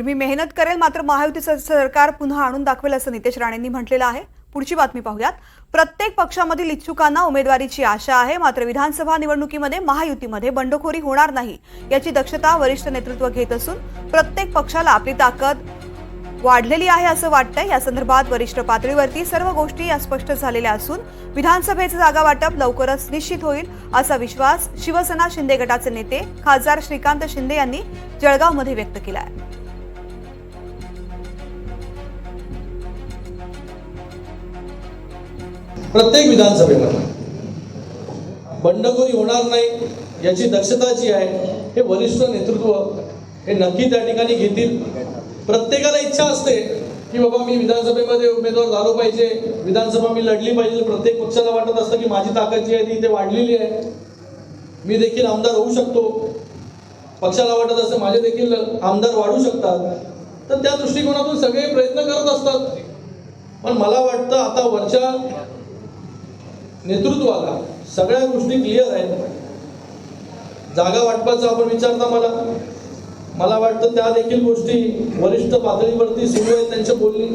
मी मेहनत करेल, मात्र महायुतीचं सरकार पुन्हा आणून दाखवेल असं नितेश राणेंनी म्हटलेलं आहे। पुढची बातमी पाहूयात। प्रत्येक पक्षामधील इच्छुकांना उमेदवारीची आशा आहे, मात्र विधानसभा निवडणुकीमध्ये महायुतीमध्ये बंडखोरी होणार नाही याची दक्षता वरिष्ठ नेतृत्व घेत असून प्रत्येक पक्षाला आपली ताकद वाढलेली आहे असं वाटतंय। या संदर्भात वरिष्ठ पातळीवरती सर्व गोष्टी या स्पष्ट झालेल्या असून विधानसभेचं जागा वाटप लवकरच निश्चित होईल असा विश्वास शिवसेना शिंदे गटाचे नेते खासदार श्रीकांत शिंदे यांनी जळगावमध्ये व्यक्त केला आहे। प्रत्येक विधानसभेमध्ये बंडखोरी होणार नाही याची दक्षता जी आहे हे वरिष्ठ नेतृत्व हे नक्की त्या ठिकाणी घेतील। प्रत्येकाला इच्छा असते की बाबा मी विधानसभेमध्ये उमेदवार झालो पाहिजे, विधानसभा मी लढली पाहिजे। प्रत्येक पक्षाला वाटत असतं की माझी ताकद जी आहे ती इथे वाढलेली आहे, मी देखील आमदार होऊ शकतो। पक्षाला वाटत असतं माझे देखील आमदार वाढू शकतात, तर त्या दृष्टिकोनातून सगळे प्रयत्न करत असतात। पण मला वाटतं आता वरच्या नेतृत्वाला सगळ्या गोष्टी क्लिअर आहेत। जागा वाटपाचा आपण विचारता मला वाटतं त्या देखील गोष्टी वरिष्ठ पातळीवरती सुरू आहेत, त्यांची बोलणी